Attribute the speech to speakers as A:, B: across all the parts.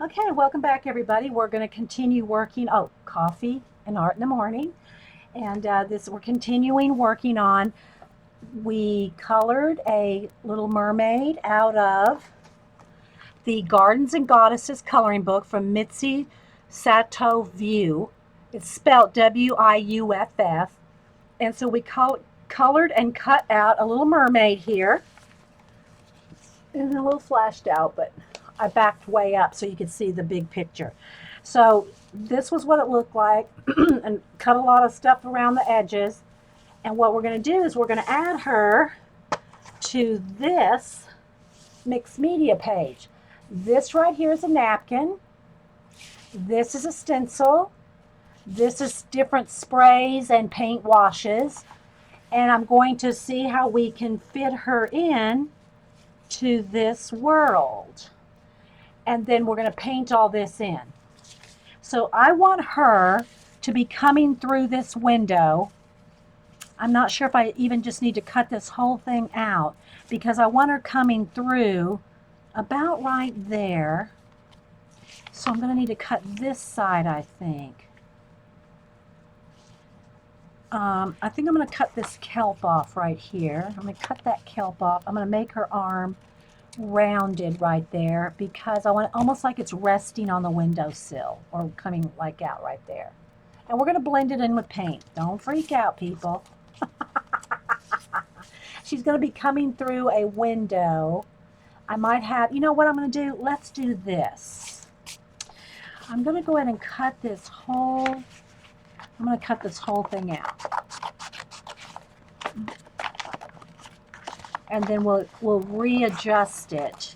A: Okay, welcome back, everybody. We're going to continue working. Oh, coffee and art in the morning, and this we're continuing working on. We colored a little mermaid out of the Gardens and Goddesses coloring book from Mitzi Sato View. It's spelled Wiuff, and so we colored and cut out a little mermaid here, and a little flashed out, but I backed way up so you could see the big picture. So this was what it looked like, and cut a lot of stuff around the edges. And what we're going to do is we're going to add her to this mixed media page. This right here is a napkin. This is a stencil. This is different sprays and paint washes. And I'm going to see how we can fit her in to this world. And then we're going to paint all this in. So I want her to be coming through this window. I'm not sure if I even just need to cut this whole thing out because I want her coming through about right there. So I'm going to need to cut this side, I think. I think I'm going to cut this kelp off right here. I'm going to cut that kelp off. I'm going to make her arm rounded right there because I want it almost like it's resting on the windowsill or coming like out right there. And we're going to blend it in with paint. Don't freak out, people. She's going to be coming through a window. I might have, you know what I'm going to do? Let's do this. I'm going to go ahead and cut this whole, I'm going to cut this whole thing out. And then we'll readjust it.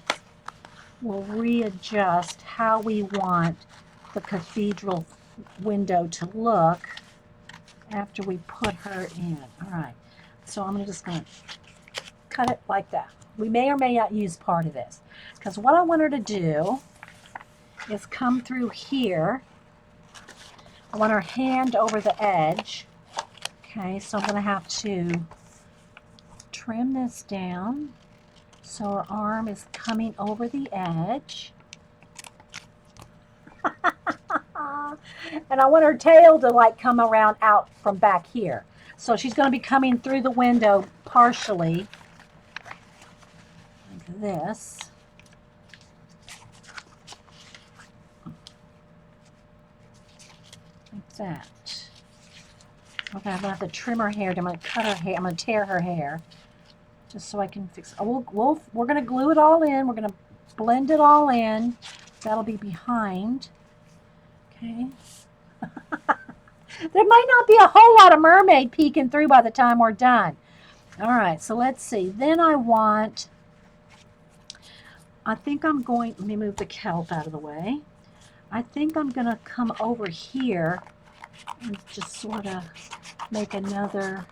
A: We'll readjust how we want the cathedral window to look after we put her in. All right. So I'm just going to cut it like that. We may or may not use part of this because what I want her to do is come through here. I want her hand over the edge. Okay, so I'm going to have to trim this down so her arm is coming over the edge. And I want her tail to like come around out from back here. So she's going to be coming through the window partially like this. Like that. Okay, I'm going to have to trim her hair. I'm going to cut her hair. I'm going to tear her hair just so I can fix it. We're going to glue it all in. We're going to blend it all in. That'll be behind. Okay. There might not be a whole lot of mermaid peeking through by the time we're done. All right, so let's see. Then I think I'm going, let me move the kelp out of the way. I think I'm going to come over here and just sort of make another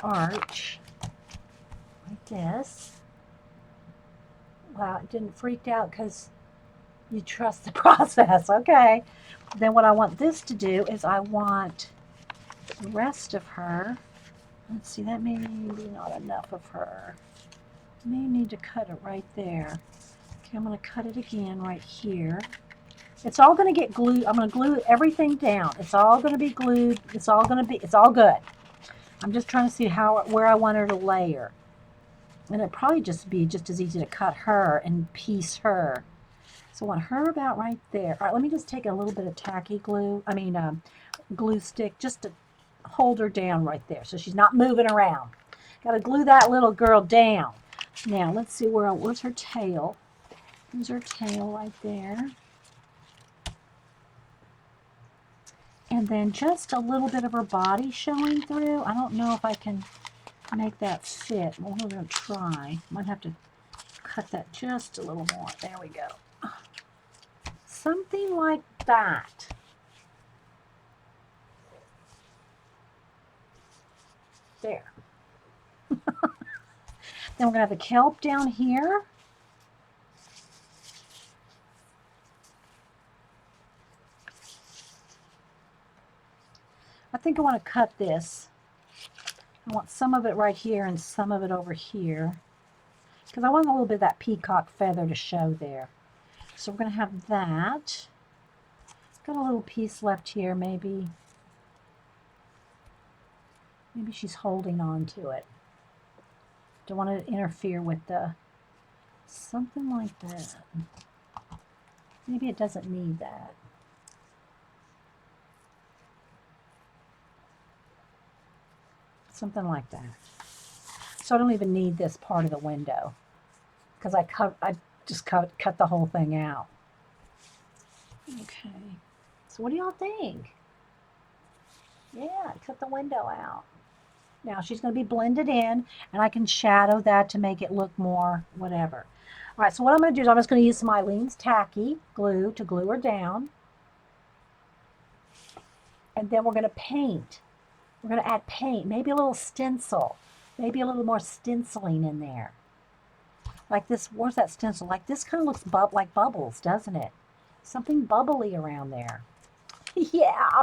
A: arch like this. Wow, it didn't freak out because you trust the process. Okay. Then what I want this to do is I want the rest of her. Let's see, that may be not enough of her. May need to cut it right there. Okay, I'm going to cut it again right here. It's all going to get glued. I'm going to glue everything down. It's all going to be glued. It's all good. I'm just trying to see where I want her to layer. And it'd probably just be just as easy to cut her and piece her. So I want her about right there. All right, let me just take a little bit of tacky glue, glue stick, just to hold her down right there so she's not moving around. Got to glue that little girl down. Now, let's see, where's her tail? There's her tail right there. And then just a little bit of her body showing through. I don't know if I can make that fit. Well, we're going to try. Might have to cut that just a little more. There we go. Something like that. There. Then we're going to have the kelp down here. I think I want to cut this. I want some of it right here and some of it over here because I want a little bit of that peacock feather to show there. So we're going to have that. Got a little piece left here, maybe. Maybe she's holding on to it. Don't want to interfere with the, something like that. Maybe it doesn't need that. Something like that. So I don't even need this part of the window because I just cut the whole thing out. Okay. So what do y'all think? Yeah, I cut the window out. Now she's going to be blended in, and I can shadow that to make it look more whatever. All right, so what I'm going to do is I'm just going to use some Eileen's Tacky glue to glue her down. And then we're going to paint. We're going to add paint, maybe a little stencil, maybe a little more stenciling in there. Like this, where's that stencil? Like this kind of looks like bubbles, doesn't it? Something bubbly around there. Yeah.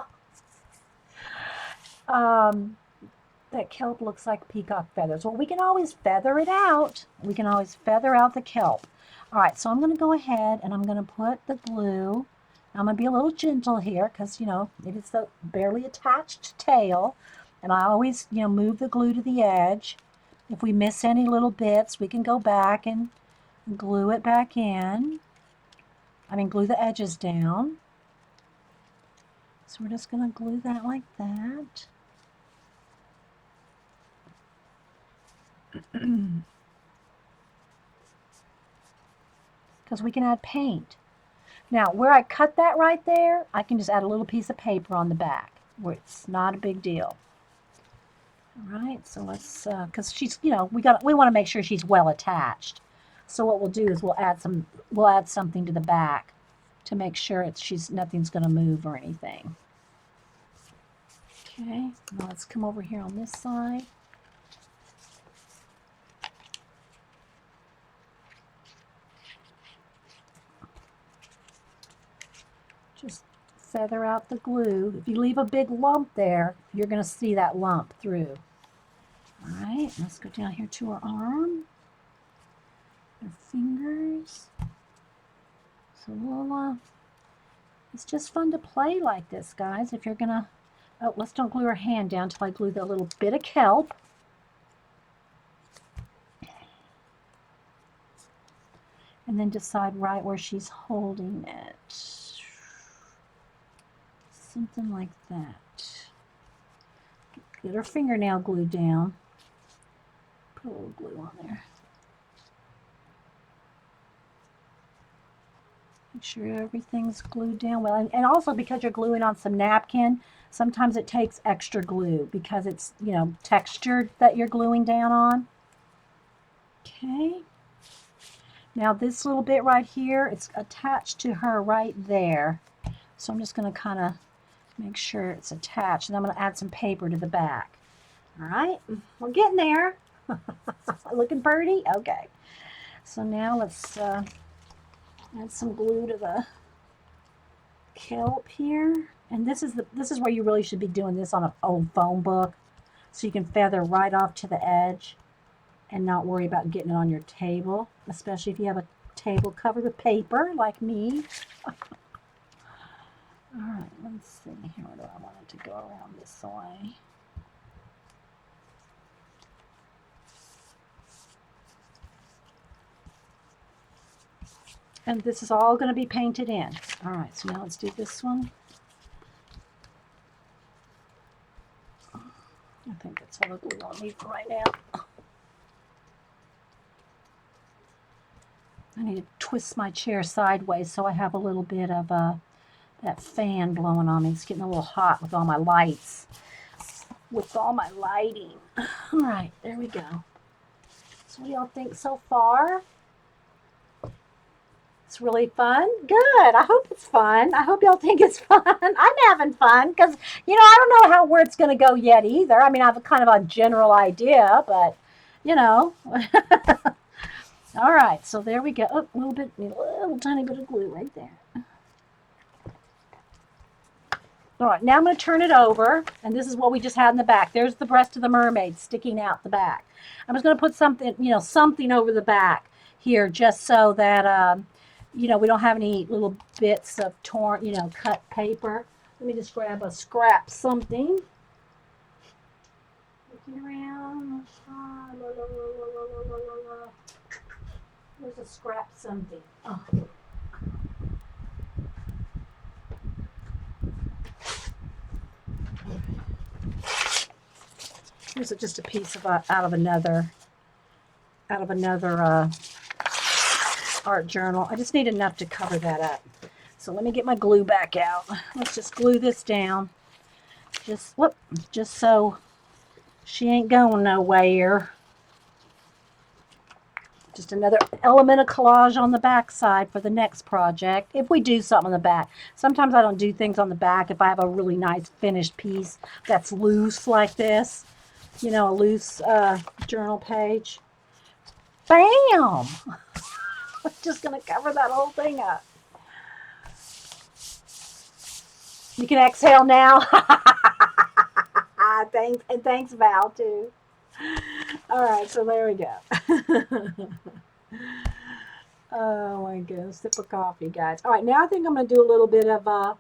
A: That kelp looks like peacock feathers. Well, we can always feather it out. We can always feather out the kelp. All right, so I'm going to go ahead and I'm going to put the glue. I'm going to be a little gentle here because, you know, it is the barely attached tail. And I always, you know, move the glue to the edge. If we miss any little bits, we can go back and glue it back in. I mean, glue the edges down. So we're just going to glue that like that. Because we can add paint. Now, where I cut that right there, I can just add a little piece of paper on the back, where it's not a big deal. All right, so let's, because she's, you know, we want to make sure she's well attached. So what we'll do is we'll add something to the back to make sure nothing's going to move or anything. Okay, now let's come over here on this side. Just feather out the glue. If you leave a big lump there, you're going to see that lump through. All right, let's go down here to her arm, her fingers. So we'll, it's just fun to play like this, guys. If you're going to, oh, let's don't glue her hand down until I glue the little bit of kelp. And then decide right where she's holding it. Something like that. Get her fingernail glue down. Put a little glue on there. Make sure everything's glued down well. And also because you're gluing on some napkin, sometimes it takes extra glue because it's, you know, textured that you're gluing down on. Okay. Now this little bit right here, it's attached to her right there. So I'm just going to kind of make sure it's attached. And I'm going to add some paper to the back. All right, we're getting there. Looking pretty? Okay. So now let's add some glue to the kelp here. And this is where you really should be doing this on an old phone book. So you can feather right off to the edge and not worry about getting it on your table, especially if you have a table covered with paper like me. All right, let's see here. Where do I want it to go around this way? And this is all going to be painted in. All right, so now let's do this one. I think that's all the glue I'll need for right now. I need to twist my chair sideways so I have a little bit of that fan blowing on me. It's getting a little hot with all my lights. With all my lighting. All right, there we go. So what do y'all think so far? It's really fun? Good. I hope it's fun. I hope y'all think it's fun. I'm having fun because, you know, I don't know where it's going to go yet either. I mean, I have kind of a general idea, but, you know. All right, so there we go. Oh, a little tiny bit of glue right there. All right, now I'm going to turn it over, and this is what we just had in the back. There's the breast of the mermaid sticking out the back. I'm just going to put something, you know, something over the back here just so that, you know, we don't have any little bits of torn, you know, cut paper. Let me just grab a scrap something. Looking around. There's a scrap something. Oh. Here's just a piece of out of another art journal. I just need enough to cover that up. So let me get my glue back out. Let's just glue this down. Just so she ain't going nowhere. Just another element of collage on the back side for the next project. If we do something on the back. Sometimes I don't do things on the back if I have a really nice finished piece that's loose like this. You know, a loose journal page. Bam! I'm just going to cover that whole thing up. You can exhale now. Thanks, Val, too. All right, so there we go. Oh, my goodness. Sip of coffee, guys. All right, now I think I'm going to do a little bit of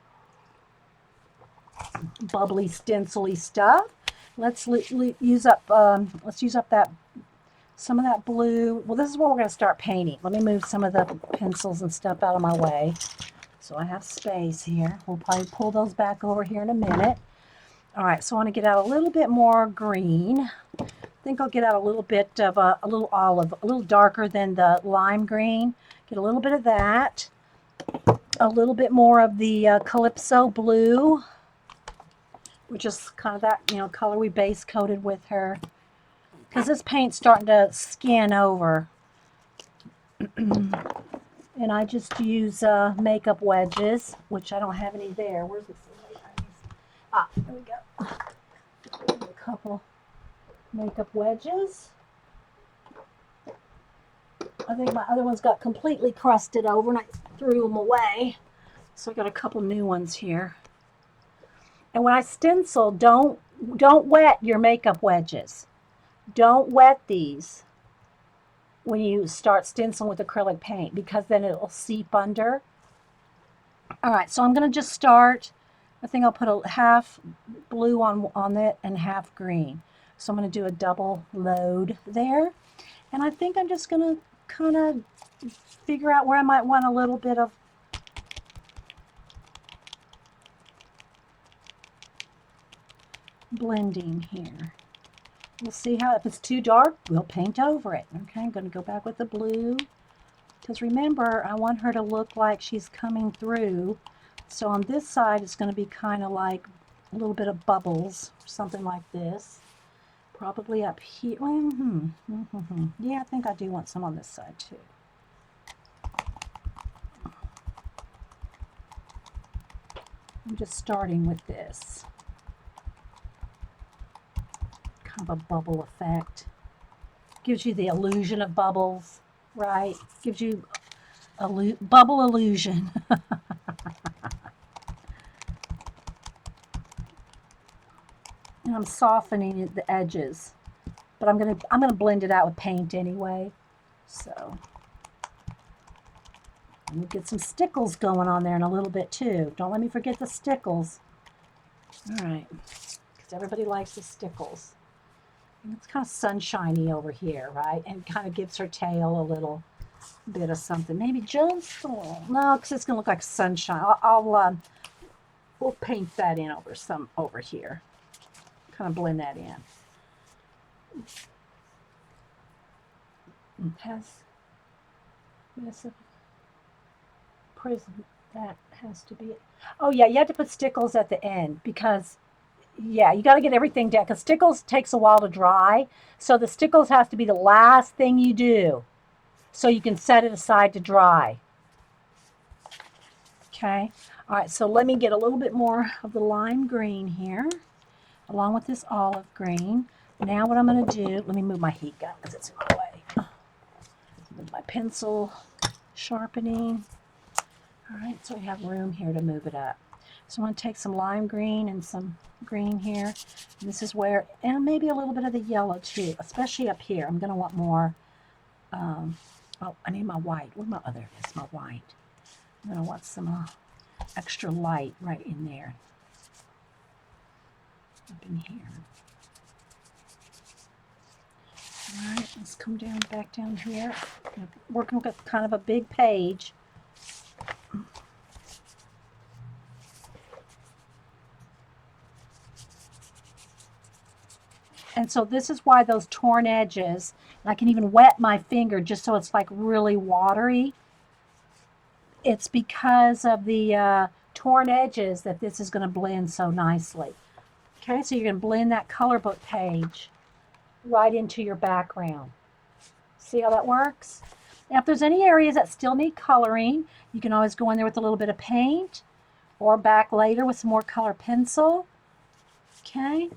A: bubbly, stencil-y stuff. Let's use up that some of that blue. Well, this is what we're going to start painting. Let me move some of the pencils and stuff out of my way so I have space here. We'll probably pull those back over here in a minute. All right, so I want to get out a little bit more green. I think I'll get out a little bit of a little olive, a little darker than the lime green. Get a little bit of that. A little bit more of the Calypso blue, which is kind of that, you know, color we base coated with her. Because this paint's starting to skin over. And I just use makeup wedges, which I don't have any there. Where's this? Ah, there we go. A couple makeup wedges. I think my other ones got completely crusted over and I threw them away. So I got a couple new ones here. And when I stencil, don't wet your makeup wedges. Don't wet these when you start stenciling with acrylic paint because then it'll seep under. All right, so I'm going to just start. I think I'll put a half blue on it and half green. So I'm going to do a double load there. And I think I'm just going to kind of figure out where I might want a little bit of blending here. We'll see how, if it's too dark, we'll paint over it. Okay, I'm going to go back with the blue. Because remember, I want her to look like she's coming through. So on this side, it's going to be kind of like a little bit of bubbles, something like this. Probably up here. Yeah, I think I do want some on this side too. I'm just starting with this. Kind of a bubble effect. Gives you the illusion of bubbles, right? Gives you a bubble illusion. And I'm softening the edges, but I'm gonna blend it out with paint anyway. So we'll get some stickles going on there in a little bit too. Don't let me forget the stickles. All right, because everybody likes the stickles. And it's kind of sunshiny over here, right? And kind of gives her tail a little bit of something. Maybe just a little. No, because it's gonna look like sunshine. We'll paint that in over here. Kind of blend that in. It has this prism. That has to be. Oh yeah, you have to put stickles at the end because, yeah, you got to get everything down because stickles takes a while to dry. So the stickles has to be the last thing you do, so you can set it aside to dry. Okay. All right. So let me get a little bit more of the lime green here, along with this olive green. Now what I'm going to do, let me move my heat gun because it's in my way. Move my pencil sharpening. All right, so I have room here to move it up. So I'm going to take some lime green and some green here. And this is where, and maybe a little bit of the yellow too, especially up here. I'm going to want more, oh, I need my white. What my, oh, there it is, my white. I'm going to want some extra light right in there. Up in here. All right, let's come down, back down here. Working with kind of a big page. And so this is why those torn edges, and I can even wet my finger just so it's like really watery. It's because of the torn edges that this is going to blend so nicely. Okay, so you're going to blend that color book page right into your background. See how that works? Now, if there's any areas that still need coloring, you can always go in there with a little bit of paint or back later with some more color pencil. Okay.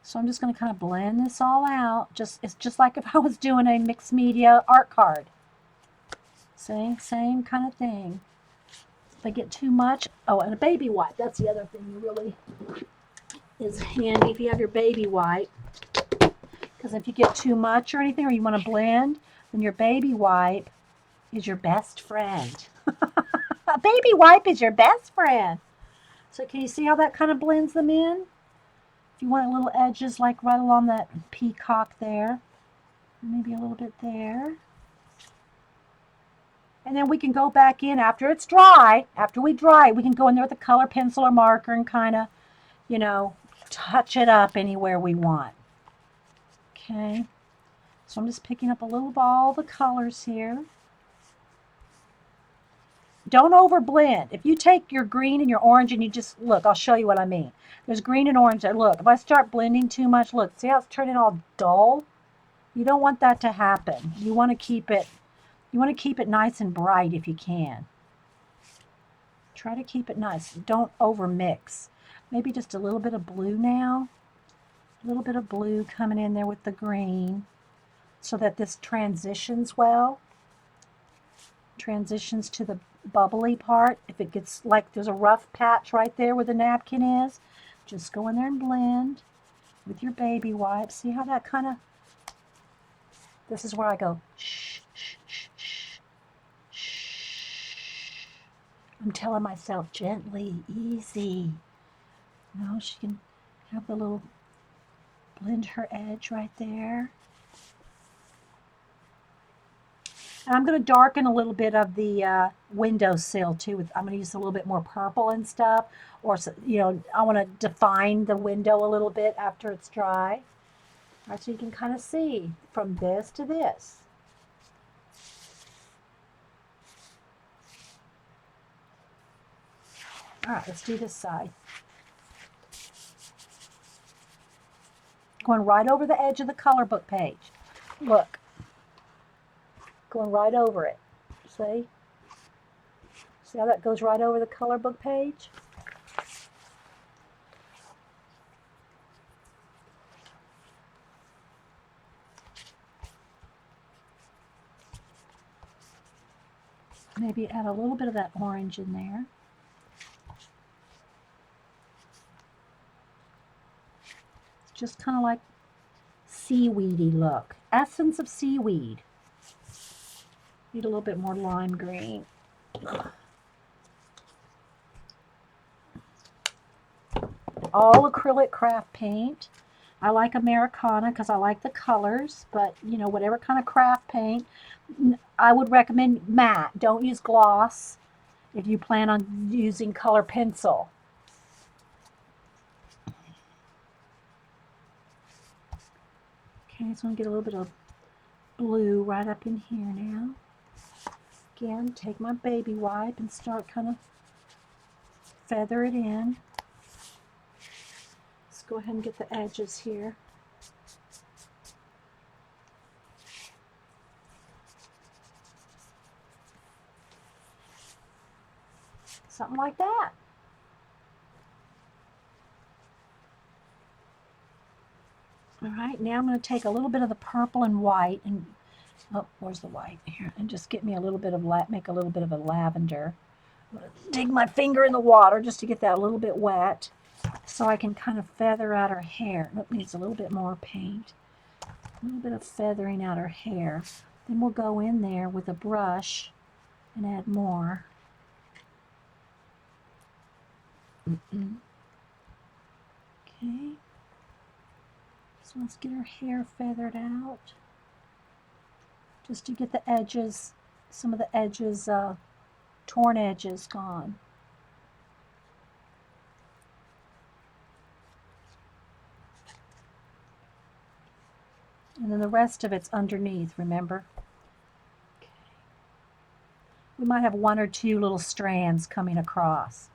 A: So I'm just going to kind of blend this all out. It's just like if I was doing a mixed media art card. Same kind of thing. If I get too much, oh, and a baby wipe. That's the other thing that really is handy if you have your baby wipe. Because if you get too much or anything, or you want to blend, then your baby wipe is your best friend. A baby wipe is your best friend. So can you see how that kind of blends them in? If you want little edges like right along that peacock there, maybe a little bit there. And then we can go back in after it's dry. After we dry, we can go in there with a color pencil or marker and kind of, you know, touch it up anywhere we want. Okay. So I'm just picking up a little of all the colors here. Don't over blend. If you take your green and your orange and you just, look, I'll show you what I mean. There's green and orange there. Look, if I start blending too much, look, see how it's turning all dull? You don't want that to happen. You want to keep it nice and bright if you can. Try to keep it nice. Don't over mix. Maybe just a little bit of blue now. A little bit of blue coming in there with the green so that this transitions well. Transitions to the bubbly part. If it gets like there's a rough patch right there where the napkin is, just go in there and blend with your baby wipe. See how that kind of, this is where I go shh, shh, shh, shh, shh. I'm telling myself gently, easy. No, she can have the little, blend her edge right there. And I'm going to darken a little bit of the windowsill too. I'm going to use a little bit more purple and stuff. Or, you know, I want to define the window a little bit after it's dry. All right, so you can kind of see from this to this. All right, let's do this side. Going right over the edge of the color book page. Look. Going right over it. See? See how that goes right over the color book page? Maybe add a little bit of that orange in there. It's just kind of like seaweedy look. Essence of seaweed. Need a little bit more lime green. All acrylic craft paint. I like Americana because I like the colors, but you know, whatever kind of craft paint, I would recommend matte. Don't use gloss if you plan on using color pencil. Okay, so I'm going to get a little bit of blue right up in here now. Again, take my baby wipe and start kind of feather it in. Let's go ahead and get the edges here. Something like that. All right, now I'm going to take a little bit of the purple and white and, oh, where's the white here? And just get me a little bit of, make a little bit of a lavender. I'm going to dig my finger in the water just to get that a little bit wet so I can kind of feather out her hair. It needs a little bit more paint. A little bit of feathering out her hair. Then we'll go in there with a brush and add more. Okay. So let's get her hair feathered out. Just to get the edges, some of the edges, torn edges gone. And then the rest of it's underneath, remember? Okay. We might have one or two little strands coming across.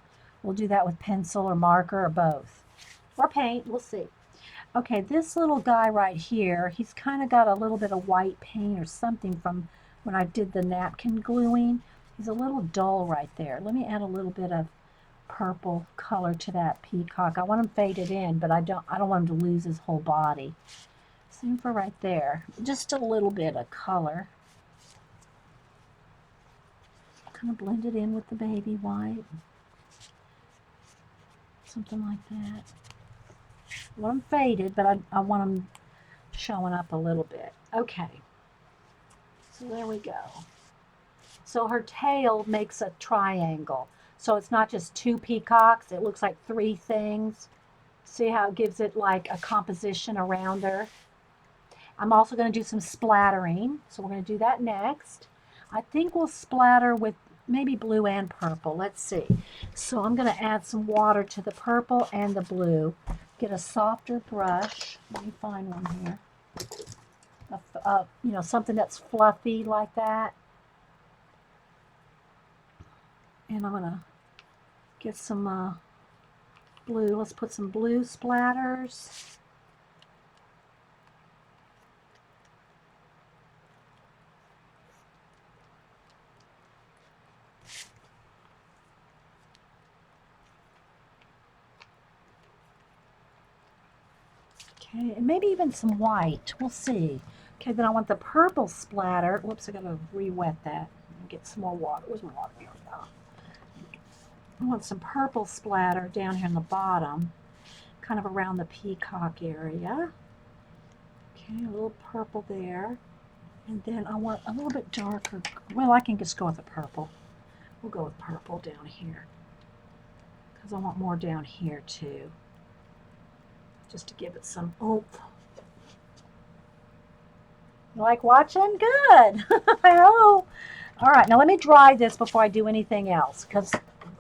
A: We'll do that with pencil or marker or both. Or paint, we'll see. Okay, this little guy right here, he's kind of got a little bit of white paint or something from when I did the napkin gluing. He's a little dull right there. Let me add a little bit of purple color to that peacock. I want him faded in, but I don't want him to lose his whole body. Same for right there. Just a little bit of color. Kind of blend it in with the baby white. Something like that. I want them faded, but I want them showing up a little bit. Okay. So there we go. So her tail makes a triangle. So it's not just two peacocks. It looks like three things. See how it gives it like a composition around her? I'm also going to do some splattering. So we're going to do that next. I think we'll splatter with maybe blue and purple. Let's see. So I'm going to add some water to the purple and the blue. Get a softer brush. Let me find one here. You know, something that's fluffy like that. And I'm going to get some blue. Let's put some blue splatters. Okay, and maybe even some white. We'll see. Okay, then I want the purple splatter. Whoops, I gotta re-wet that. Get some more water. Where's my water? Here we go. I want some purple splatter down here in the bottom, kind of around the peacock area. Okay, a little purple there. And then I want a little bit darker. Well, I can just go with the purple. We'll go with purple down here, because I want more down here too, just to give it some oomph. You like watching? Good. I hope. All right, now let me dry this before I do anything else, because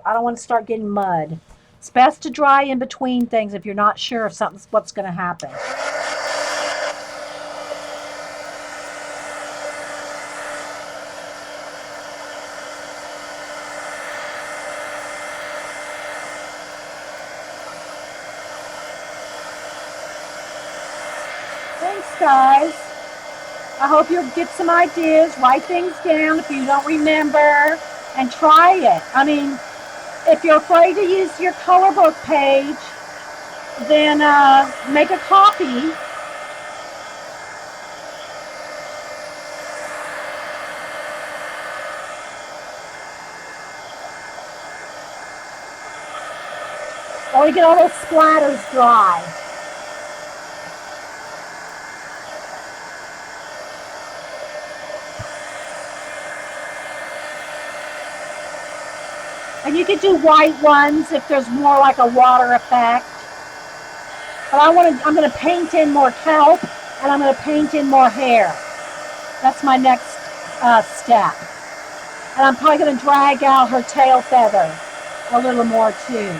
A: I don't want to start getting mud. It's best to dry in between things if you're not sure if something's what's going to happen. Thanks, guys. I hope you'll get some ideas, write things down if you don't remember, and try it. I mean, if you're afraid to use your color book page, then make a copy. Or you get all those splatters dry. And you could do white ones if there's more like a water effect. But I'm going to paint in more kelp, and I'm going to paint in more hair. That's my next step. And I'm probably going to drag out her tail feather a little more too.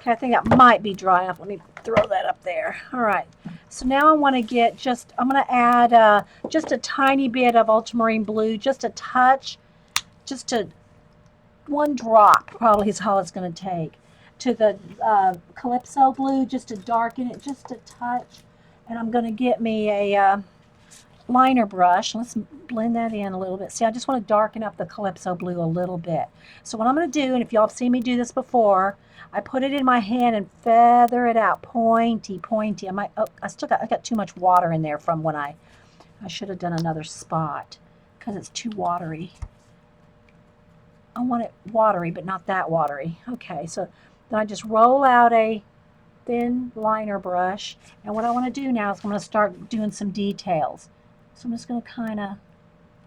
A: Okay, I think that might be dry enough. Let me throw that up there. All right. So now I want to get I'm going to add just a tiny bit of ultramarine blue, just a touch, one drop probably is all it's going to take, to the Calypso blue, just to darken it just a touch. And I'm going to get me a liner brush. Let's blend that in a little bit. See, I just want to darken up the Calypso blue a little bit. So what I'm going to do, and if y'all have seen me do this before, I put it in my hand and feather it out, pointy. I got too much water in there from when I should have done another spot because it's too watery. I want it watery, but not that watery. Okay, so then I just roll out a thin liner brush, and what I want to do now is I'm going to start doing some details. So I'm just going to kind of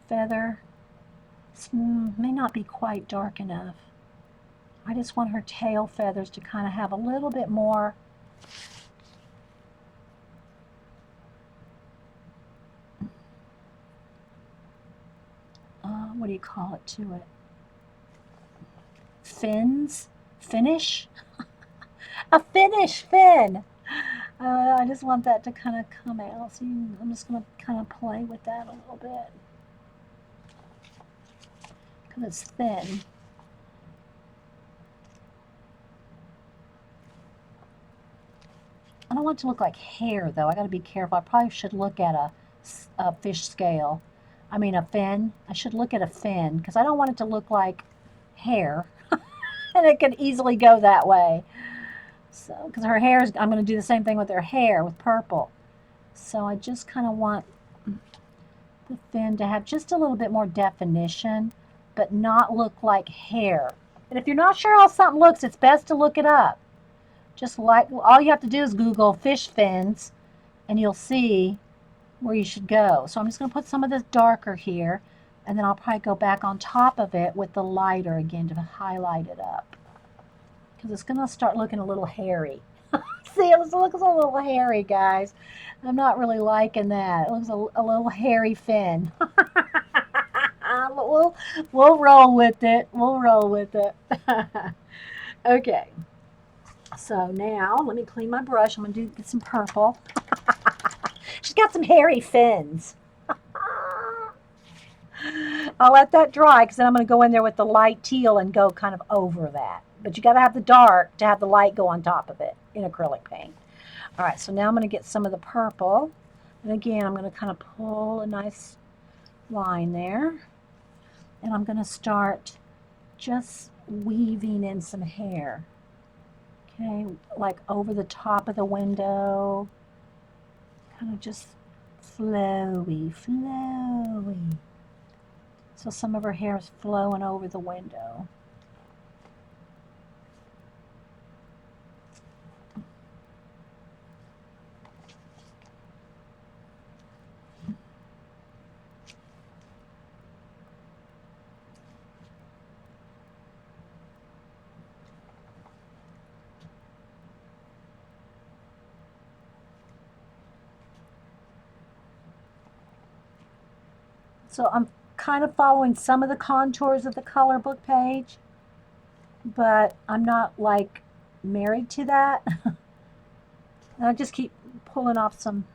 A: feather may not be quite dark enough. I just want her tail feathers to kind of have a little bit more what do you call it to it? Fins? Finish? A finish fin! I just want that to kind of come out. So I'm just going to kind of play with that a little bit. Because it's thin. I don't want it to look like hair, though. I got to be careful. I probably should look at a fish scale. I mean, a fin. I should look at a fin because I don't want it to look like hair. And it can easily go that way. So, because her hair is, I'm going to do the same thing with her hair with purple. So I just kind of want the fin to have just a little bit more definition, but not look like hair. And if you're not sure how something looks, it's best to look it up. Just like, all you have to do is Google fish fins, and you'll see where you should go. So I'm just going to put some of this darker here, and then I'll probably go back on top of it with the lighter again to highlight it up. Because it's going to start looking a little hairy. See, it looks a little hairy, guys. I'm not really liking that. It looks a little hairy fin. But we'll roll with it. We'll roll with it. Okay. So now, let me clean my brush. I'm going to get some purple. She's got some hairy fins. I'll let that dry because then I'm going to go in there with the light teal and go kind of over that. But you got to have the dark to have the light go on top of it in acrylic paint. All right, so now I'm going to get some of the purple. And again, I'm going to kind of pull a nice line there. And I'm going to start just weaving in some hair. Okay, like over the top of the window. Kind of just flowy, flowy. So some of her hair is flowing over the window. So I'm kind of following some of the contours of the color book page, but I'm not like married to that. And I just keep pulling off some.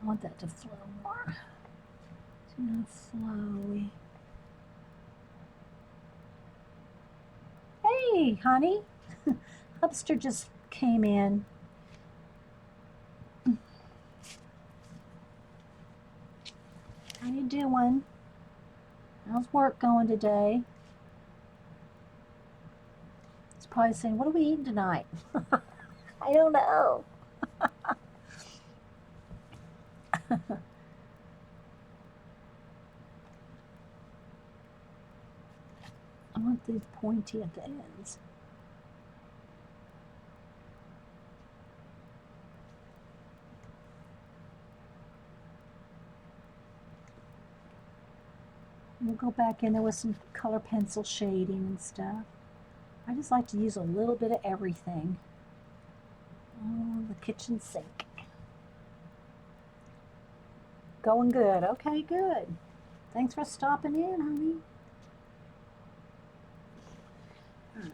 A: I want that to flow more. Just slowly. Hey, honey. Hubster just came in. How you doing? How's work going today? He's probably saying, what are we eating tonight? I don't know. I want these pointy at the ends. We'll go back in there with some color pencil shading and stuff. I just like to use a little bit of everything. Oh, the kitchen sink. Going good. Okay, good. Thanks for stopping in, honey. All right.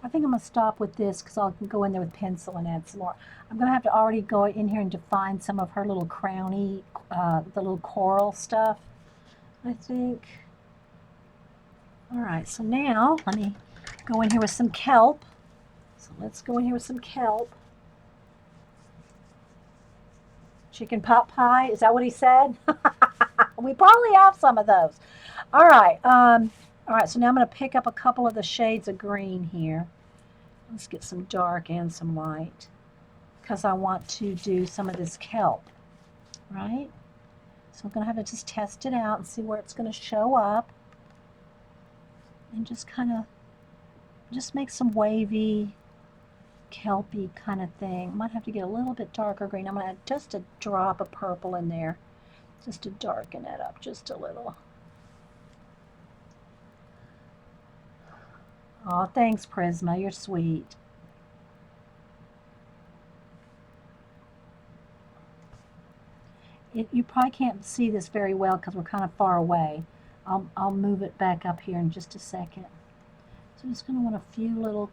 A: I think I'm going to stop with this because I'll go in there with pencil and add some more. I'm going to have to already go in here and define some of her little crowny, the little coral stuff, I think. All right, so now let me go in here with some kelp. So let's go in here with some kelp. Chicken pot pie, is that what he said? We probably have some of those. All right, so now I'm going to pick up a couple of the shades of green here. Let's get some dark and some light because I want to do some of this kelp, right? So I'm going to have to just test it out and see where it's going to show up and just kind of just make some wavy, kelpy kind of thing. Might have to get a little bit darker green. I'm going to add just a drop of purple in there, just to darken it up just a little. Oh, thanks, Prisma. You're sweet. You probably can't see this very well because we're kind of far away. I'll move it back up here in just a second. So I'm just going to want a few little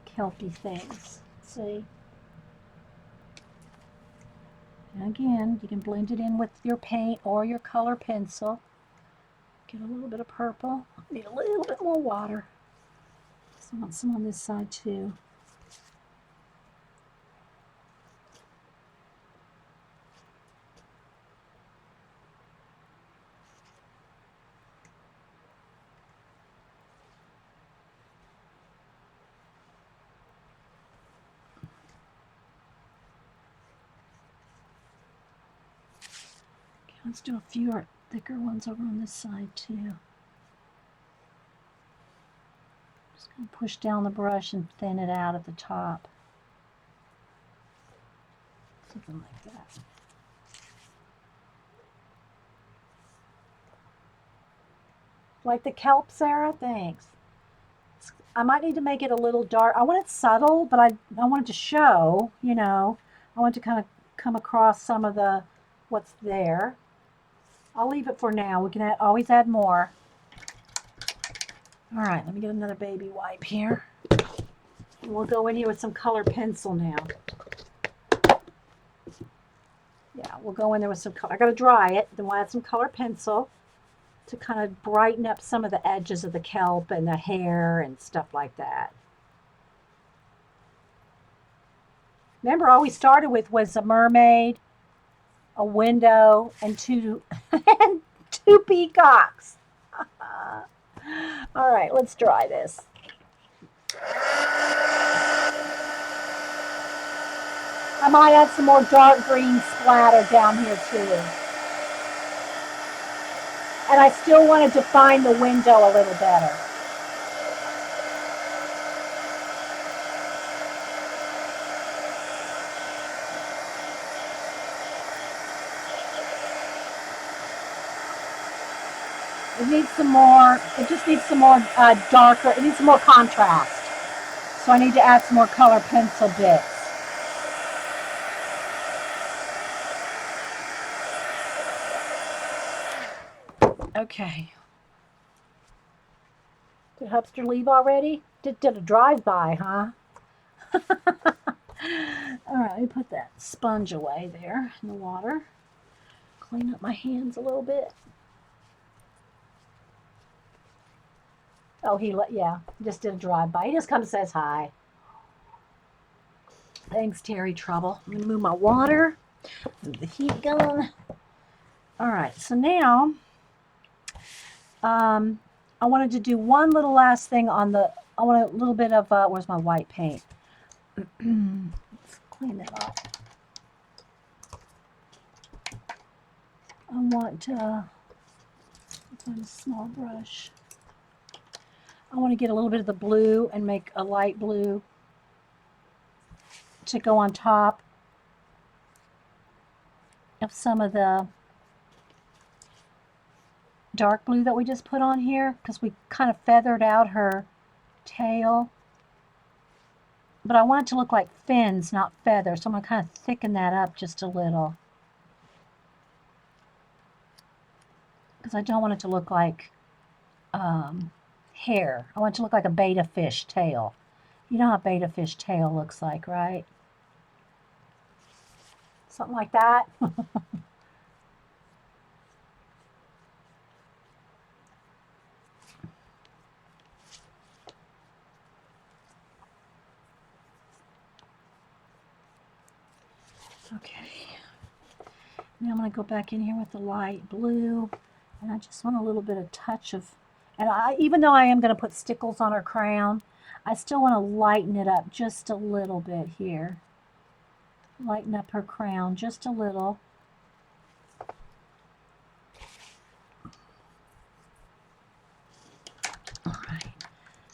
A: kelpy things. See? And again, you can blend it in with your paint or your color pencil. Get a little bit of purple. Need a little bit more water. So I want some on this side too. Let's do a few thicker ones over on this side too. Just going to push down the brush and thin it out at the top. Something like that. Like the kelp, Sarah? Thanks. I might need to make it a little dark. I want it subtle, but I want it to show, you know. I want it to kind of come across some of the what's there. I'll leave it for now. We can always add more. All right, let me get another baby wipe here. And we'll go in here with some color pencil now. Yeah, we'll go in there with some color. I got to dry it. Then we'll add some color pencil to kind of brighten up some of the edges of the kelp and the hair and stuff like that. Remember, all we started with was a mermaid, a window, and two peacocks. All right, let's dry this. I might add some more dark green splatter down here too. And I still want to define the window a little better. It needs some more, it just needs some more darker, it needs some more contrast. So I need to add some more color pencil bits. Okay. Did Hubster leave already? Did a drive-by, huh? All right, let me put that sponge away there in the water. Clean up my hands a little bit. Oh, yeah, just did a drive-by. He just comes and says hi. Thanks, Terry Trouble. I'm going to move my water. Move the heat gun. All right, so now I wanted to do one little last thing on the, I want a little bit of, where's my white paint? Let's clean it up. I want to find a small brush. I want to get a little bit of the blue and make a light blue to go on top of some of the dark blue that we just put on here, because we kind of feathered out her tail. But I want it to look like fins, not feathers, so I'm going to kind of thicken that up just a little. Because I don't want it to look like hair. I want it to look like a betta fish tail. You know how a betta fish tail looks like, right? Something like that. Okay. Now I'm going to go back in here with the light blue, and I just want a little bit of touch of, and even though I am going to put stickles on her crown, I still want to lighten it up just a little bit here. Lighten up her crown just a little. All right.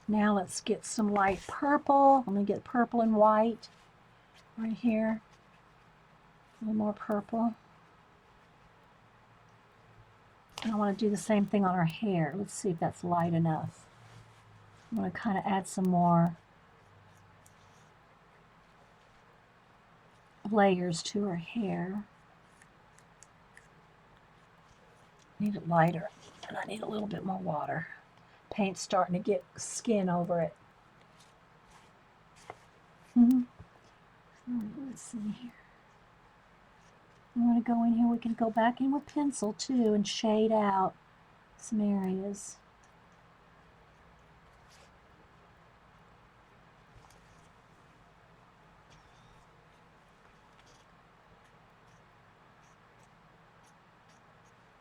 A: Now let's get some light purple. Let me get purple and white right here. A little more purple. And I want to do the same thing on her hair. Let's see if that's light enough. I'm going to kind of add some more layers to her hair. I need it lighter, and I need a little bit more water. Paint's starting to get skin over it. Let's see here. I want to go in here. We can go back in with pencil too and shade out some areas.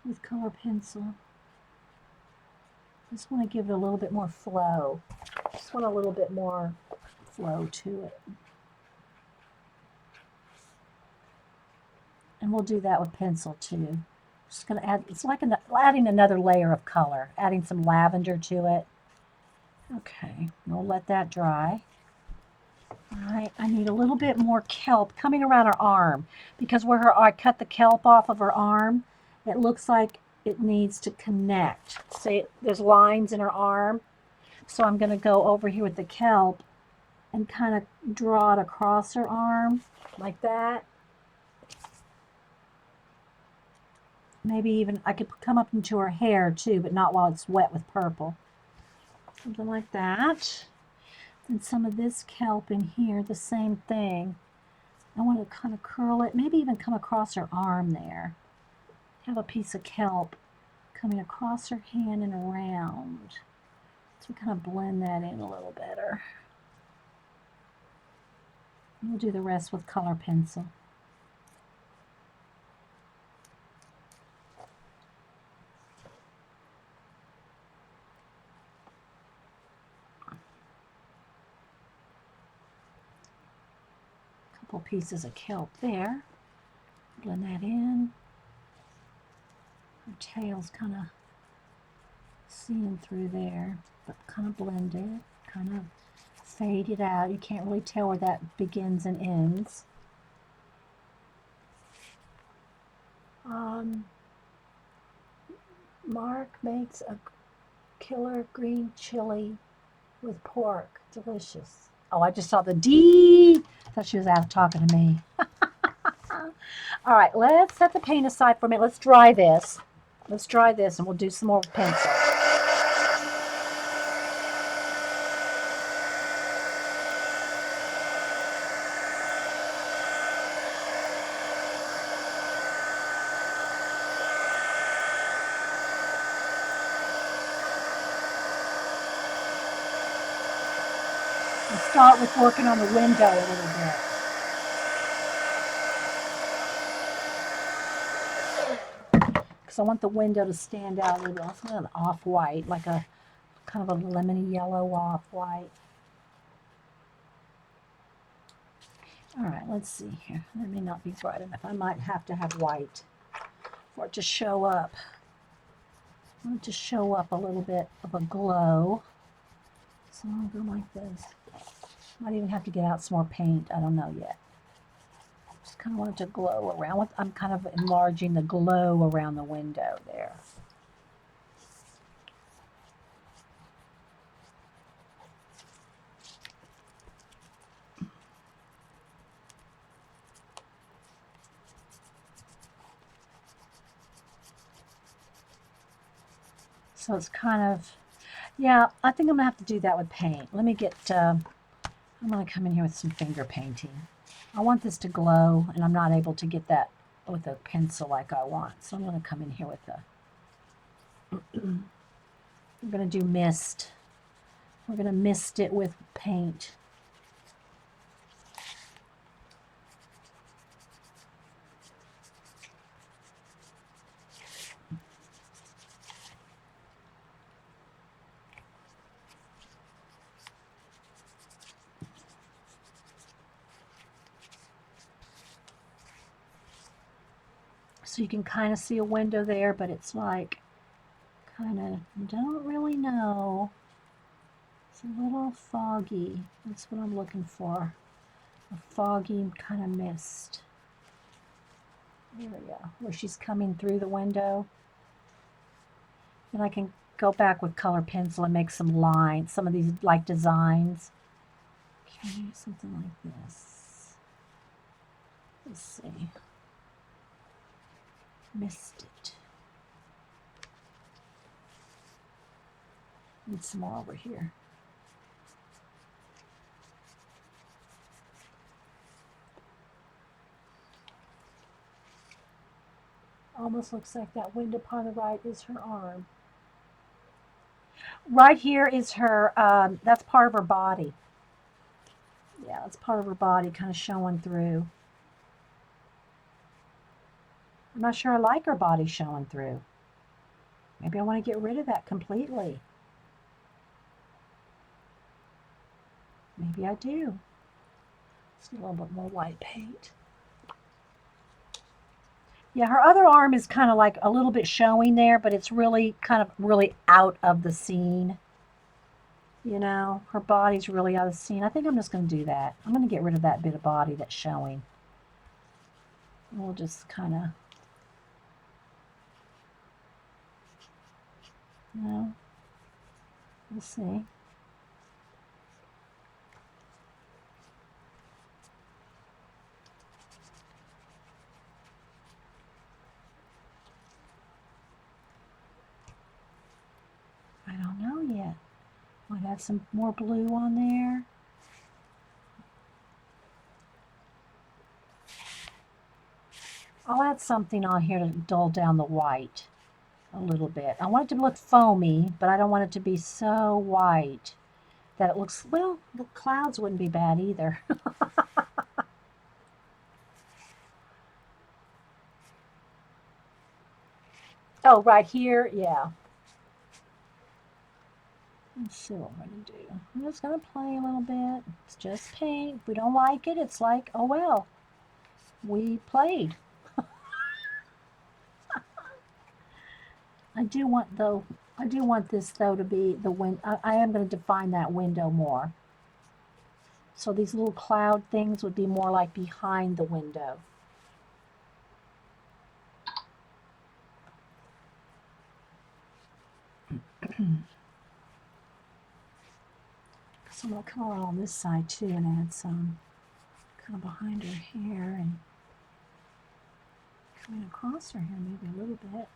A: With color pencil. Just want to give it a little bit more flow. Just want a little bit more flow to it. And we'll do that with pencil too. Just going to add, it's like adding another layer of color, adding some lavender to it. Okay, we'll let that dry. All right, I need a little bit more kelp coming around her arm, because where I cut the kelp off of her arm, it looks like it needs to connect. See, there's lines in her arm. So I'm going to go over here with the kelp and kind of draw it across her arm like that. Maybe even I could come up into her hair too, but not while it's wet with purple. Something like that. And some of this kelp in here, the same thing. I want to kind of curl it, maybe even come across her arm there. Have a piece of kelp coming across her hand and around. So we kind of blend that in a little better. And we'll do the rest with color pencil. Couple pieces of kelp there. Blend that in. Her tail's kind of seeing through there, but kind of blend it, kind of fade it out. You can't really tell where that begins and ends. Mark makes a killer green chili with pork. Delicious. Oh, I just saw the D. I thought she was out talking to me. All right, let's set the paint aside for a minute. Let's dry this. Let's dry this and we'll do some more pencil. We'll start with working on the window a little bit. Because I want the window to stand out a little bit. It's an off-white, like a kind of a lemony yellow off-white. All right, let's see here. That may not be bright enough. I might have to have white for it to show up. I want it to show up a little bit of a glow. So I'll go like this. Might even have to get out some more paint. I don't know yet. Just kind of want it to glow around. I'm kind of enlarging the glow around the window there. So it's kind of, yeah, I think I'm going to have to do that with paint. Let me get, I'm going to come in here with some finger painting. I want this to glow, and I'm not able to get that with a pencil like I want. So I'm going to come in here with a, I'm going to do mist. We're going to mist it with paint. So you can kind of see a window there, but it's like kind of, don't really know. So a little foggy. That's what I'm looking for. A foggy kind of mist. There we go. Where she's coming through the window. And I can go back with color pencil and make some lines, some of these like designs. Okay, something like this. Let's see. Missed it. Need some more over here. Almost looks like that window upon the right is her arm. Right here is her, that's part of her body. Yeah, that's part of her body kind of showing through. I'm not sure I like her body showing through. Maybe I want to get rid of that completely. Maybe I do. Just a little bit more white paint. Yeah, her other arm is kind of like a little bit showing there, but it's really kind of really out of the scene. You know, her body's really out of the scene. I think I'm just going to do that. I'm going to get rid of that bit of body that's showing. And we'll just kind of, you know, we'll see. I don't know yet. Might have some more blue on there. I'll add something on here to dull down the white a little bit. I want it to look foamy, but I don't want it to be so white that it looks, well, the clouds wouldn't be bad either. Oh, right here, yeah. Let's see what we're going to do. I'm just going to play a little bit. It's just paint. If we don't like it, it's like, oh well, we played. I do want this though to be the wind. I am going to define that window more. So these little cloud things would be more like behind the window. So I'm going to come around on this side too and add some kind of behind her hair and coming across her hair maybe a little bit.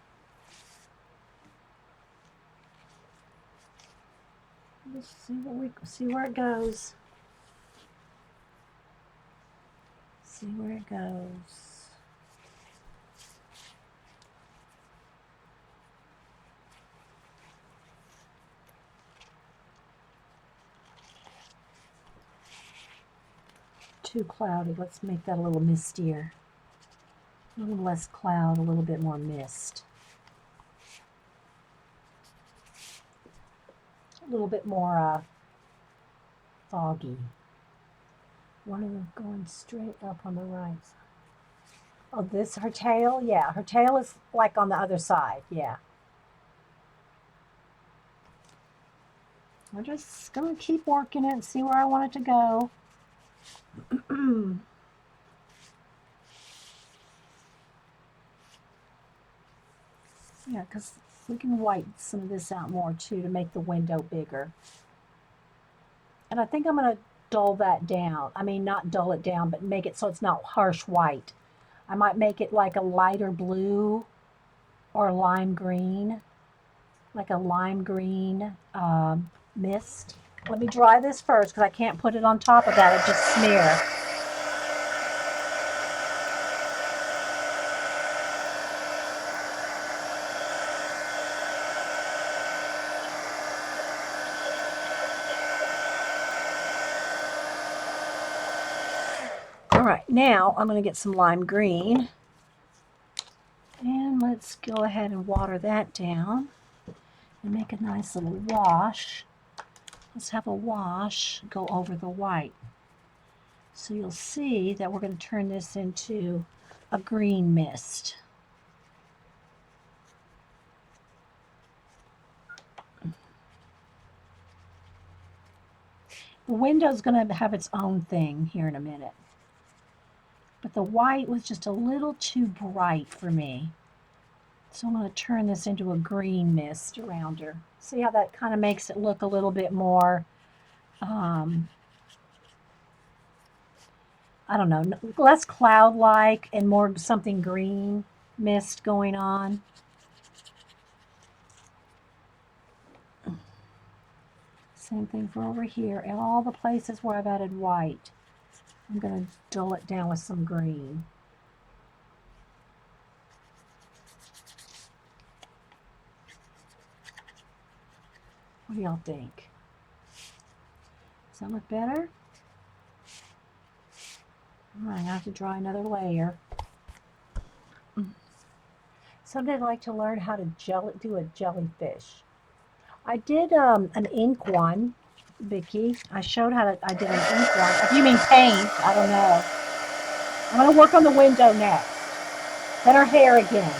A: Let's see where it goes. See where it goes. Too cloudy. Let's make that a little mistier. A little less cloud, a little bit more mist. A little bit more foggy. One of them going straight up on the right side. Oh, this, her tail? Yeah, her tail is like on the other side. Yeah. I'm just going to keep working it and see where I want it to go. Yeah, because we can whiten some of this out more too to make the window bigger. And I think I'm going to dull that down. I mean, not dull it down, but make it so it's not harsh white. I might make it like a lighter blue or lime green, like a lime green mist. Let me dry this first because I can't put it on top of that. It just smear. All right, now I'm going to get some lime green. And let's go ahead and water that down and make a nice little wash. Let's have a wash go over the white. So you'll see that we're going to turn this into a green mist. The window's going to have its own thing here in a minute. But the white was just a little too bright for me. So I'm going to turn this into a green mist around her. See how that kind of makes it look a little bit more, I don't know, less cloud-like and more something green mist going on. Same thing for over here. And all the places where I've added white, I'm going to dull it down with some green. What do y'all think? Does that look better? All right, I have to draw another layer. Somebody would like to learn how to do a jellyfish. I did an ink one, Vicki. I showed how I did an ink one. If you mean paint, I don't know. I'm going to work on the window next. Then her hair again.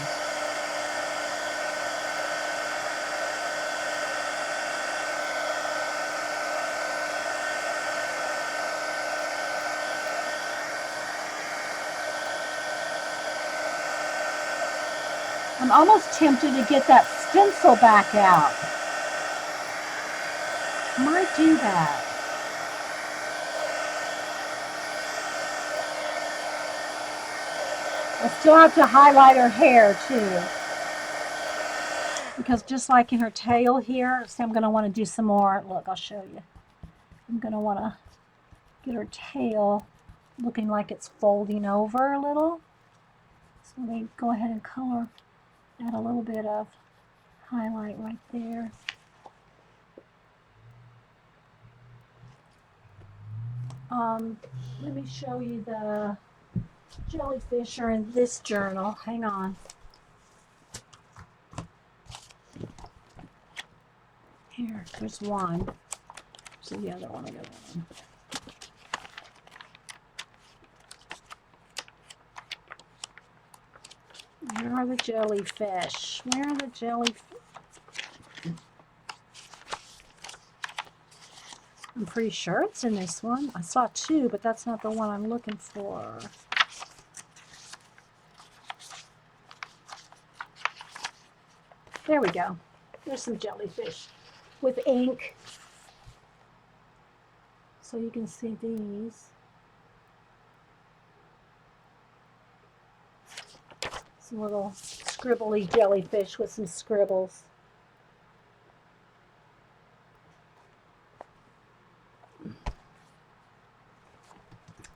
A: I'm almost tempted to get that stencil back out. Might do that. I still have to highlight her hair too. Because just like in her tail here, so I'm going to want to do some more. Look, I'll show you. I'm going to want to get her tail looking like it's folding over a little. So let me go ahead and color, add a little bit of highlight right there. Let me show you the jellyfish are in this journal. Hang on. Here, there's one. So the other one, I got one. Where are the jellyfish? Where are the jellyfish? I'm pretty sure it's in this one. I saw two, but that's not the one I'm looking for. There we go. There's some jellyfish with ink. So you can see these. Some little scribbly jellyfish with some scribbles.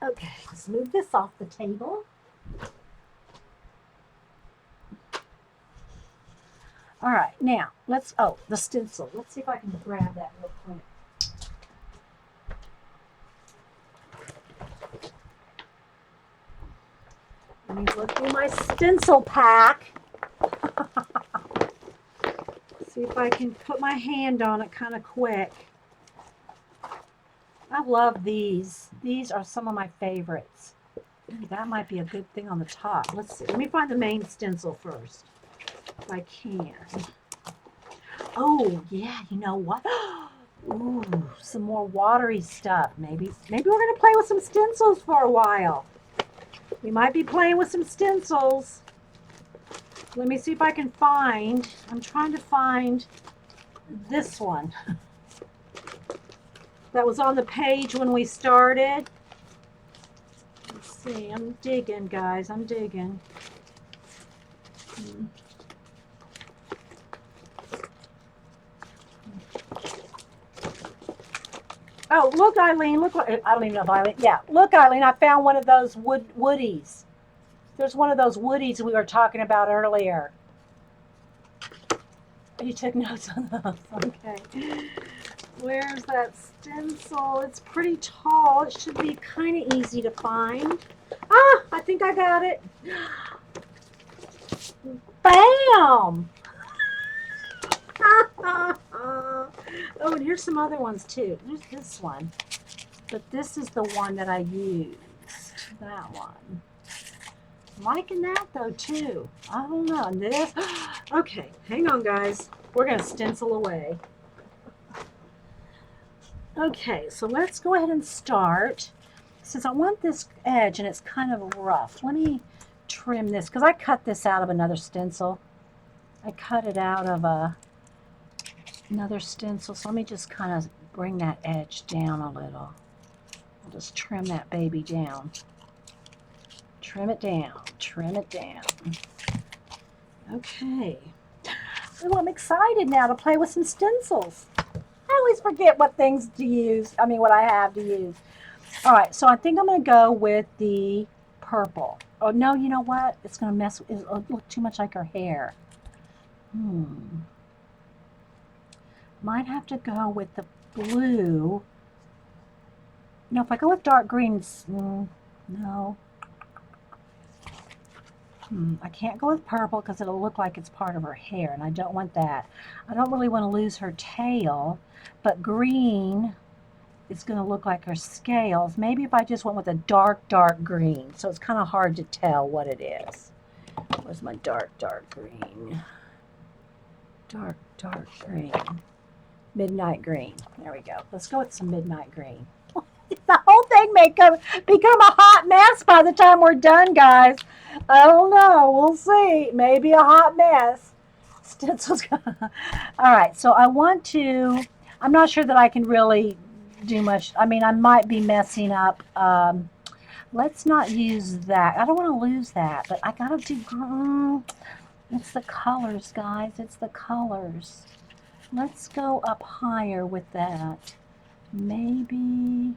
A: Okay, let's move this off the table. All right, now let's, the stencil. Let's see if I can grab that real quick. Let me look through my stencil pack. See if I can put my hand on it kind of quick. I love these. These are some of my favorites. Ooh, that might be a good thing on the top. Let's see. Let me find the main stencil first, if I can. Oh, yeah, you know what? Ooh, some more watery stuff. Maybe we're going to play with some stencils for a while. We might be playing with some stencils. Let me see if I can find, I'm trying to find this one. That was on the page when we started. Let's see, I'm digging, guys, I'm digging. Oh, look, Eileen, look what, I don't even know if Eileen, yeah. Look, Eileen, I found one of those woodies. There's one of those woodies we were talking about earlier. You took notes on those, okay. Where's that stencil? It's pretty tall. It should be kind of easy to find. Ah, I think I got it. Bam! Oh, and here's some other ones too. There's this one. But this is the one that I used. That one. I'm liking that though too. I don't know. And this. Okay, hang on guys. We're going to stencil away. Okay, so let's go ahead and start. Since I want this edge and it's kind of rough, let me trim this because I cut this out of another stencil. I cut it out of another stencil, so let me just kind of bring that edge down a little. I'll just trim that baby down. Trim it down, trim it down. Okay. Ooh, I'm excited now to play with some stencils. I always forget what things to use. I mean, what I have to use. All right, so I think I'm going to go with the purple. Oh, no, you know what? It's going to mess. It'll look too much like her hair. Might have to go with the blue. No, if I go with dark greens, no. I can't go with purple because it'll look like it's part of her hair, and I don't want that. I don't really want to lose her tail, but green is going to look like her scales. Maybe if I just went with a dark, dark green, so it's kind of hard to tell what it is. Where's my dark, dark green? Dark, dark green. Midnight green. There we go. Let's go with some midnight green. The whole thing may become a hot mess by the time we're done, guys. I don't know. We'll see. Maybe a hot mess. Stencil's gonna... All right. So I want to... I'm not sure that I can really do much. I mean, I might be messing up. Let's not use that. I don't want to lose that, but I got to do... It's the colors, guys. It's the colors. Let's go up higher with that. Maybe...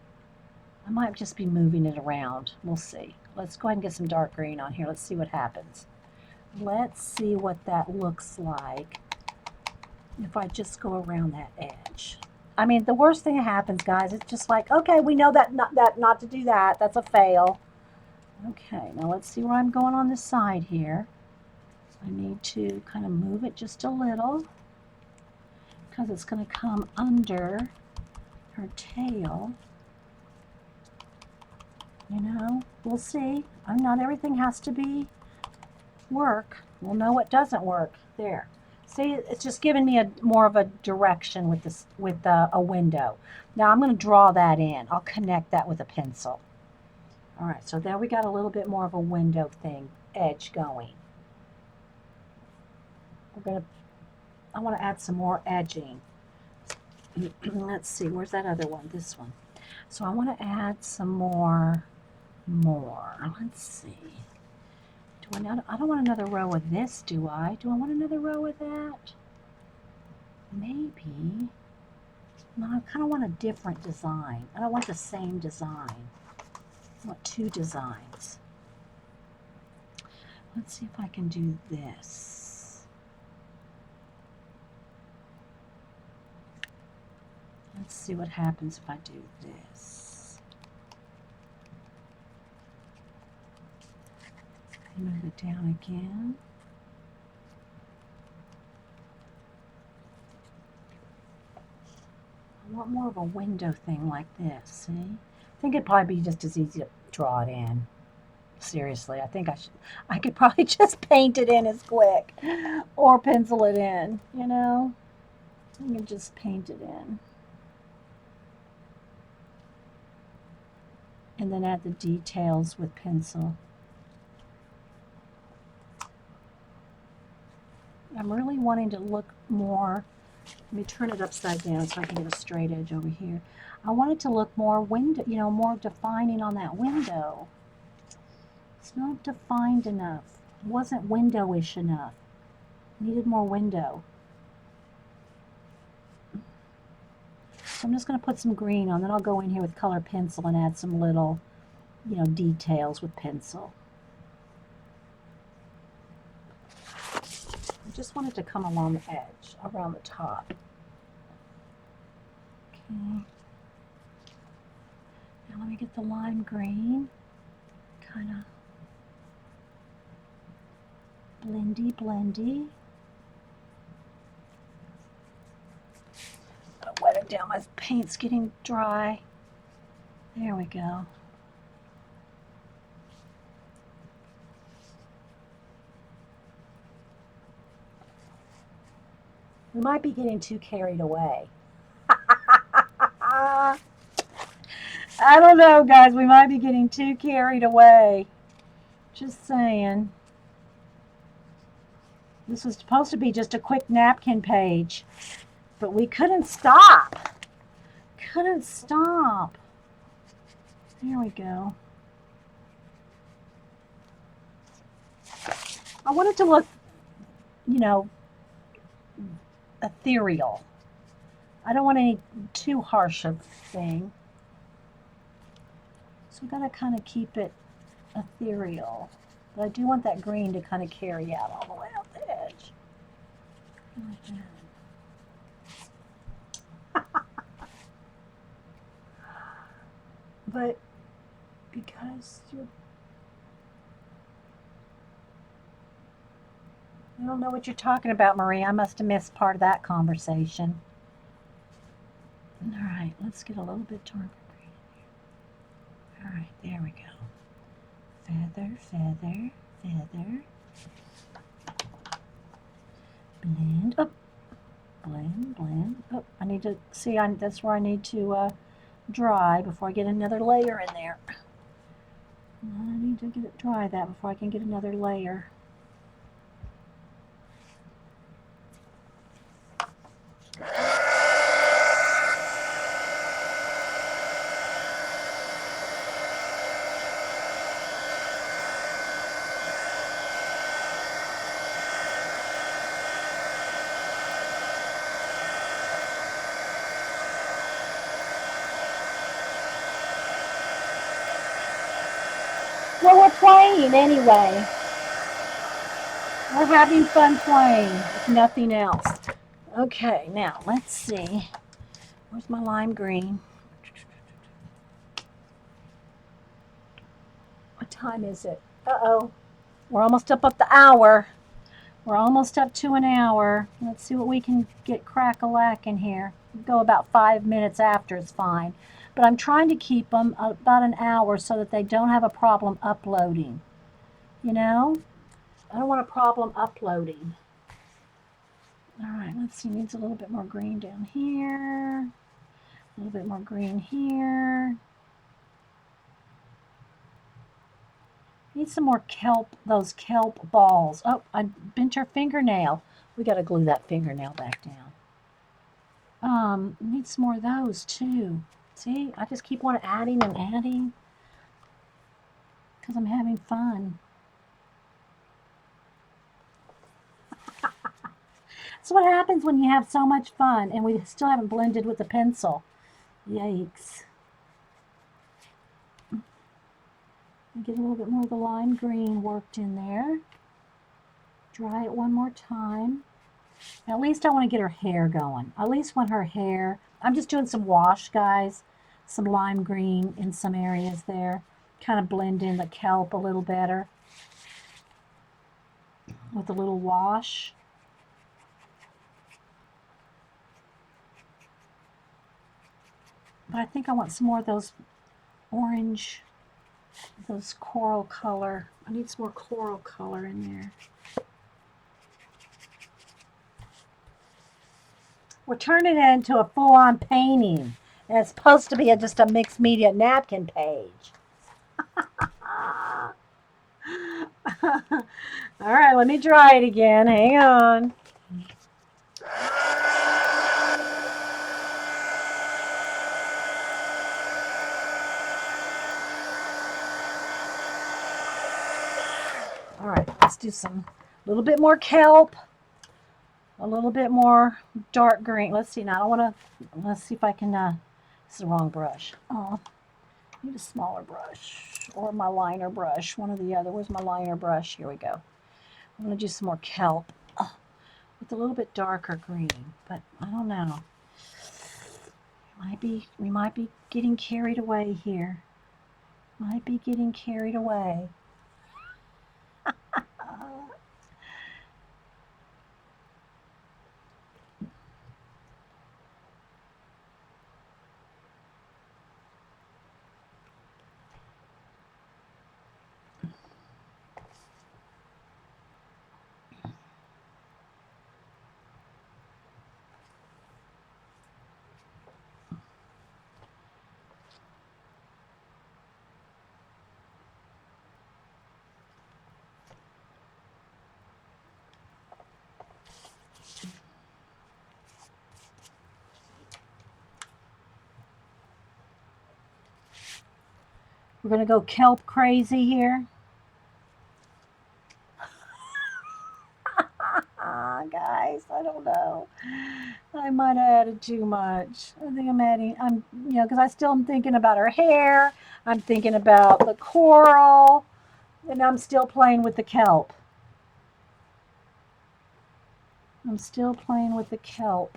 A: I might just be moving it around. We'll see. Let's go ahead and get some dark green on here. Let's see what happens. Let's see what that looks like if I just go around that edge. I mean, the worst thing that happens, guys, it's just like, okay, we know that not to do that. That's a fail. Okay, now let's see where I'm going on this side here. I need to kind of move it just a little because it's going to come under her tail. You know, we'll see. Not everything has to be work. We'll know what doesn't work. There. See, it's just giving me more of a direction with this, with a window. Now I'm going to draw that in. I'll connect that with a pencil. All right, so there we got a little bit more of a window thing, edge going. I want to add some more edging. Let's see, where's that other one? This one. So I want to add some more. Let's see. I don't want another row of this, do I? Do I want another row of that? Maybe. No, I kind of want a different design. I don't want the same design. I want two designs. Let's see if I can do this. Let's see what happens if I do this. Move it down again. I want more of a window thing like this, see? I think it'd probably be just as easy to draw it in. Seriously, I think I could probably just paint it in as quick or pencil it in, you know? I can just paint it in. And then add the details with pencil. I'm really wanting to look more, let me turn it upside down so I can get a straight edge over here. I want it to look more window, you know, more defining on that window. It's not defined enough. It wasn't windowish enough. Needed more window. So I'm just going to put some green on, then I'll go in here with color pencil and add some little, you know, details with pencil. Just want it to come along the edge, around the top. Okay. Now let me get the lime green. Kind of blendy. I'll wet it down. My paint's getting dry. There we go. We might be getting too carried away. I don't know, guys. We might be getting too carried away. Just saying. This was supposed to be just a quick napkin page, but we couldn't stop. Couldn't stop. There we go. I want it to look, you know, ethereal. I don't want any too harsh of thing. So we gotta kind of keep it ethereal. But I do want that green to kind of carry out all the way out the edge. Like that. But because I don't know what you're talking about, Marie. I must have missed part of that conversation. All right, let's get a little bit darker green here. All right, there we go. Feather, feather, feather. Blend up. Blend, blend. Oh, I need to see. That's where I need to dry before I get another layer in there. I need to get it dry that before I can get another layer. Well, we're playing anyway. We're having fun playing, if nothing else. Okay, now let's see. Where's my lime green? What time is it? Uh-oh. We're almost up the hour. We're almost up to an hour. Let's see what we can get crack-a-lack in here. Go about 5 minutes after is fine. But I'm trying to keep them about an hour so that they don't have a problem uploading. You know? I don't want a problem uploading. All right, let's see. Needs a little bit more green down here. A little bit more green here. Need some more kelp, those kelp balls. Oh, I bent her fingernail. We got to glue that fingernail back down. Need some more of those too. See, I just keep on adding and adding because I'm having fun. That's what happens when you have so much fun and we still haven't blended with the pencil. Yikes. Get a little bit more of the lime green worked in there. Dry it one more time. At least I want to get her hair going. I at least want her hair. I'm just doing some wash, guys. Some lime green in some areas there. Kind of blend in the kelp a little better with a little wash. But I think I want some more of those orange, those coral color. I need some more coral color in there. We're turning it into a full-on painting. And it's supposed to be just a mixed media napkin page. All right, let me dry it again. Hang on. All right, let's do a little bit more kelp, a little bit more dark green. Let's see now. Let's see if I can, this is the wrong brush. Oh, I need a smaller brush or my liner brush, one or the other. Where's my liner brush? Here we go. I'm going to do some more kelp with a little bit darker green, but I don't know. We might be getting carried away here. Might be getting carried away. We're going to go kelp crazy here. Guys, I don't know. I might have added too much. I think because I still am thinking about her hair. I'm thinking about the coral, and I'm still playing with the kelp. I'm still playing with the kelp.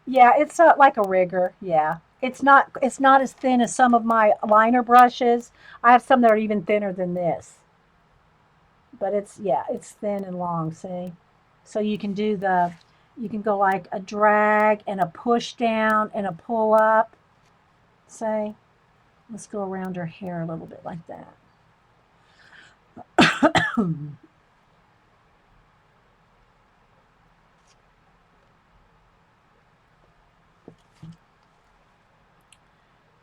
A: Yeah, it's like a rigger. Yeah. It's not as thin as some of my liner brushes. I have some that are even thinner than this. But it's thin and long, see? So you can go like a drag and a push down and a pull up, say. Let's go around her hair a little bit like that.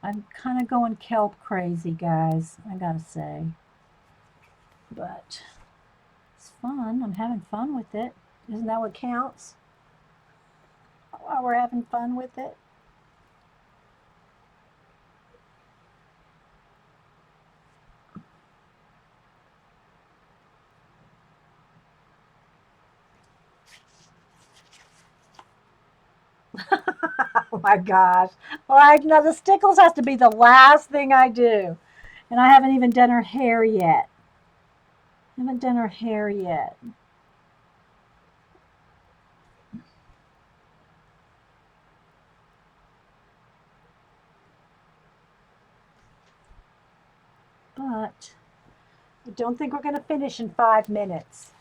A: I'm kind of going kelp crazy, guys, I gotta say. But it's fun. I'm having fun with it. Isn't that what counts? While we're having fun with it. Oh my gosh. Well, no, the stickles has to be the last thing I do. And I haven't even done her hair yet. I haven't done her hair yet. But I don't think we're going to finish in 5 minutes.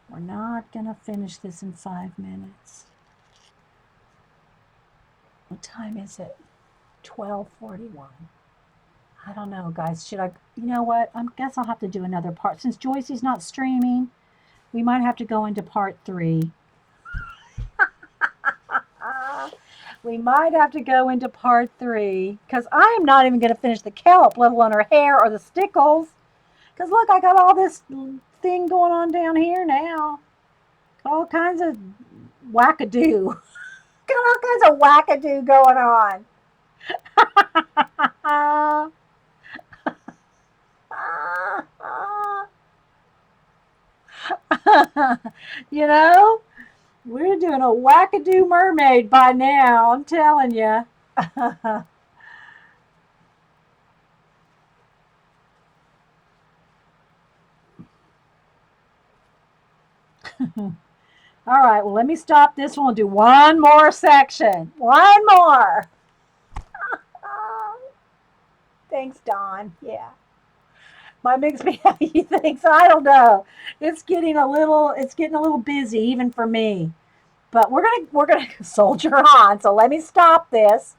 A: We're not going to finish this in 5 minutes. What time is it? 12:41. I don't know, guys. You know what? I guess I'll have to do another part. Since Joycey's not streaming, we might have to go into part 3. We might have to go into part 3 because I am not even going to finish the kelp, let alone her hair or the stickles. Because look, I got all this thing going on down here now. All kinds of wackadoo. Got all kinds of wackadoo going on. You know, we're doing a wackadoo mermaid by now, I'm telling you. All right, well, let me stop this one and do one more section. One more. Thanks, Don. Yeah. My mixed reality thinks, I don't know. It's getting a little busy even for me. But we're gonna soldier on. So let me stop this.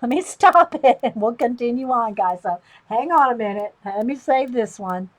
A: Let me stop it and we'll continue on, guys. So hang on a minute. Let me save this one.